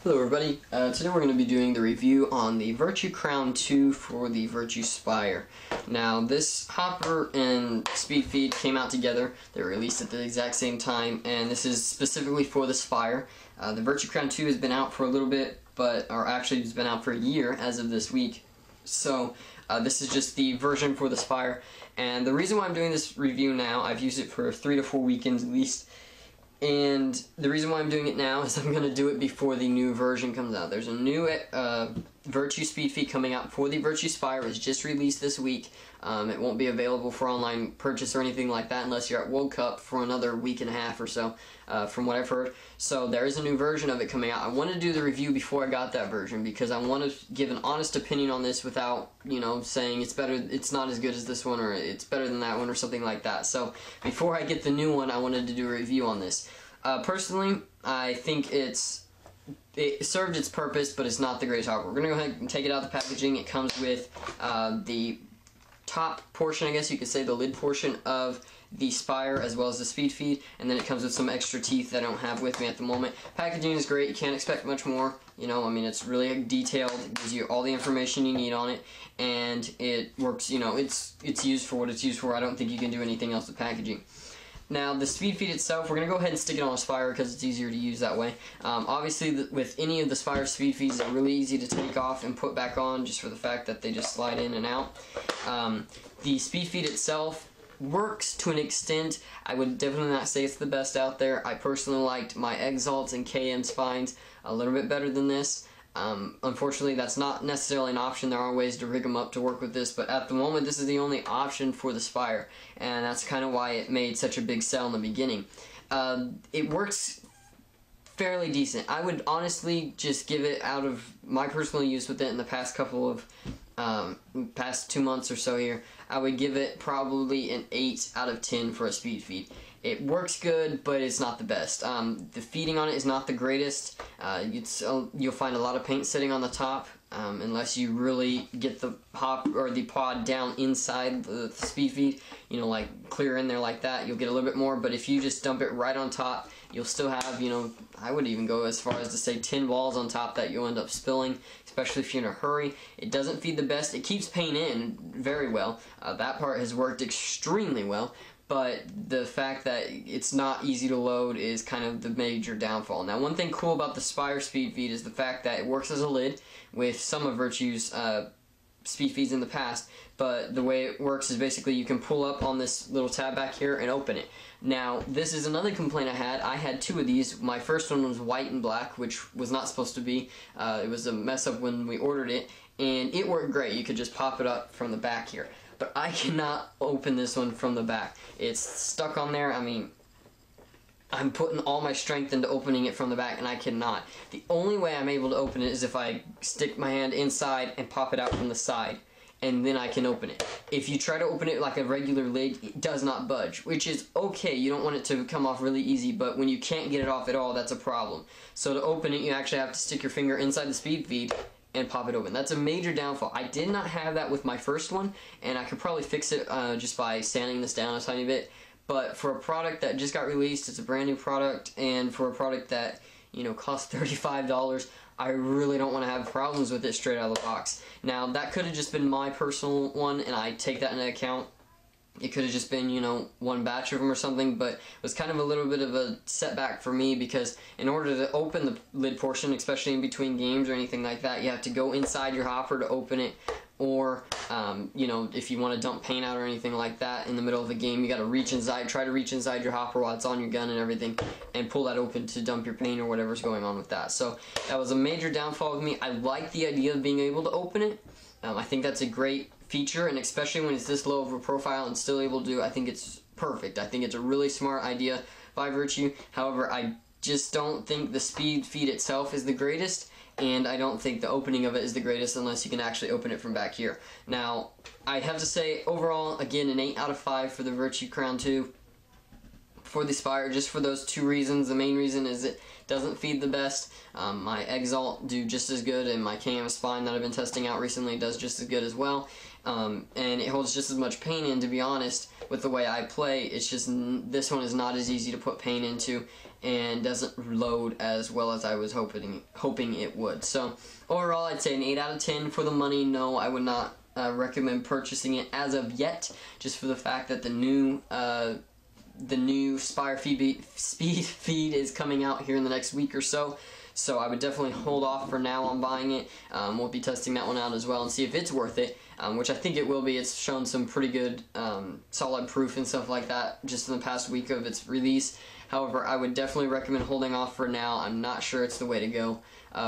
Hello everybody, today we're going to be doing the review on the Virtue Crown 2 for the Virtue Spire. Now this hopper and SpeedFeed came out together. They were released at the exact same time, and this is specifically for the Spire. The Virtue Crown 2 has been out for a little bit, or actually it's been out for a year as of this week. So this is just the version for the Spire, and the reason why I'm doing this review now, I've used it for 3 to 4 weekends at least. And the reason why I'm doing it now is I'm going to do it before the new version comes out. There's a new Virtue SpeedFeed coming out for the Virtue Spire. It's just released this week. It won't be available for online purchase or anything like that unless you're at World Cup for another week and a half or so, from what I've heard. So there is a new version of it coming out. I wanted to do the review before I got that version because I want to give an honest opinion on this without, you know, saying it's better, it's not as good as this one, or it's better than that one, or something like that. So before I get the new one, I wanted to do a review on this. Personally, I think it served its purpose, but it's not the greatest hopper. We're going to go ahead and take it out of the packaging. It comes with the top portion, I guess you could say, the lid portion of the Spire as well as the SpeedFeed, and then it comes with some extra teeth that I don't have with me at the moment. Packaging is great. You can't expect much more. You know, I mean, it's really detailed. It gives you all the information you need on it, and it works. You know, it's used for what it's used for. I don't think you can do anything else with packaging. Now, the SpeedFeed itself, we're going to go ahead and stick it on a Spire because it's easier to use that way. Obviously, with any of the Spire SpeedFeeds, they're really easy to take off and put back on just for the fact that they just slide in and out. The SpeedFeed itself works to an extent. I would definitely not say it's the best out there. I personally liked my Exalts and KM spines a little bit better than this. Unfortunately, that's not necessarily an option. There are ways to rig them up to work with this, but at the moment, this is the only option for the Spire, and that's kind of why it made such a big sell in the beginning. It works fairly decent. I would honestly just give it, out of my personal use with it in the past couple of past 2 months or so here, I would give it probably an 8 out of 10 for a SpeedFeed. It works good, but it's not the best. The feeding on it is not the greatest. You'll find a lot of paint sitting on the top, unless you really get the hop or the pod down inside the SpeedFeed, you know, like clear in there like that, you'll get a little bit more. But if you just dump it right on top, you'll still have, you know, I would even go as far as to say 10 balls on top that you'll end up spilling, especially if you're in a hurry. It doesn't feed the best. It keeps paint in very well. That part has worked extremely well. But the fact that it's not easy to load is kind of the major downfall. Now, one thing cool about the Spire SpeedFeed is the fact that it works as a lid with some of Virtue's SpeedFeeds in the past, but the way it works is basically you can pull up on this little tab back here and open it. Now, this is another complaint I had. I had 2 of these. My first one was white and black, which was not supposed to be. It was a mess up when we ordered it, and it worked great. You could just pop it up from the back here. But I cannot open this one from the back. It's stuck on there. I mean, I'm putting all my strength into opening it from the back, and I cannot. The only way I'm able to open it is if I stick my hand inside and pop it out from the side, and then I can open it. If you try to open it like a regular lid, it does not budge, which is okay. You don't want it to come off really easy, but when you can't get it off at all, that's a problem. So to open it, you actually have to stick your finger inside the SpeedFeed and pop it open. That's a major downfall. I did not have that with my first one, and I could probably fix it just by sanding this down a tiny bit. But for a product that just got released, it's a brand new product, and for a product that, you know, costs $35, I really don't want to have problems with it straight out of the box. Now, that could have just been my personal one, and I take that into account. It could have just been, you know, one batch of them or something, but it was kind of a little bit of a setback for me because in order to open the lid portion, especially in between games or anything like that, you have to go inside your hopper to open it, or, you know, if you want to dump paint out or anything like that in the middle of a game, you got to reach inside, try to reach inside your hopper while it's on your gun and everything, and pull that open to dump your paint or whatever's going on with that. So that was a major downfall of me. I like the idea of being able to open it. I think that's a great feature, and especially when it's this low of a profile and still able to do, I think it's perfect. I think it's a really smart idea by Virtue. However, I just don't think the SpeedFeed itself is the greatest, and I don't think the opening of it is the greatest unless you can actually open it from back here. Now, I have to say, overall, again, an 8 out of 5 for the Virtue Crown 2 for the Spire, just for those 2 reasons. The main reason is it doesn't feed the best. My Exalt do just as good, and my KM spine that I've been testing out recently does just as good as well. And it holds just as much paint in, to be honest, with the way I play, it's just this one is not as easy to put paint into and doesn't load as well as I was hoping it would. So overall, I'd say an 8 out of 10 for the money. No, I would not recommend purchasing it as of yet, just for the fact that the new Spire SpeedFeed is coming out here in the next week or so. So I would definitely hold off for now on buying it. We'll be testing that one out as well and see if it's worth it, which I think it will be. It's shown some pretty good solid proof and stuff like that just in the past week of its release. However, I would definitely recommend holding off for now. I'm not sure it's the way to go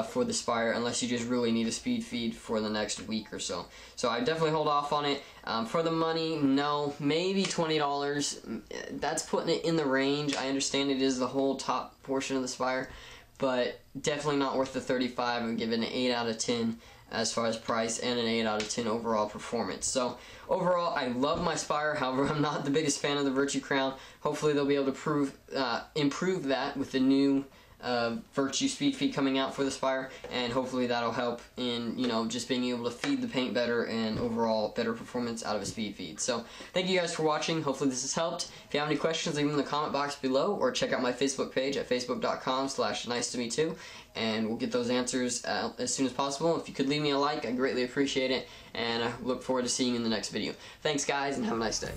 for the Spire unless you just really need a SpeedFeed for the next week or so. So I definitely hold off on it. For the money, no, maybe $20. That's putting it in the range. I understand it is the whole top portion of the Spire, but definitely not worth the $35. I'm giving it an 8 out of 10 as far as price and an 8 out of 10 overall performance. So overall, I love my Spire. However, I'm not the biggest fan of the Virtue Crown. Hopefully they'll be able to improve that with the new Virtue SpeedFeed coming out for the Spire, and hopefully that'll help in, you know, just being able to feed the paint better and overall better performance out of a SpeedFeed. So thank you guys for watching. Hopefully this has helped. If you have any questions, leave them in the comment box below, or check out my Facebook page at facebook.com/nice2me2, and we'll get those answers as soon as possible. If you could leave me a like, I greatly appreciate it, and I look forward to seeing you in the next video. Thanks guys, and have a nice day.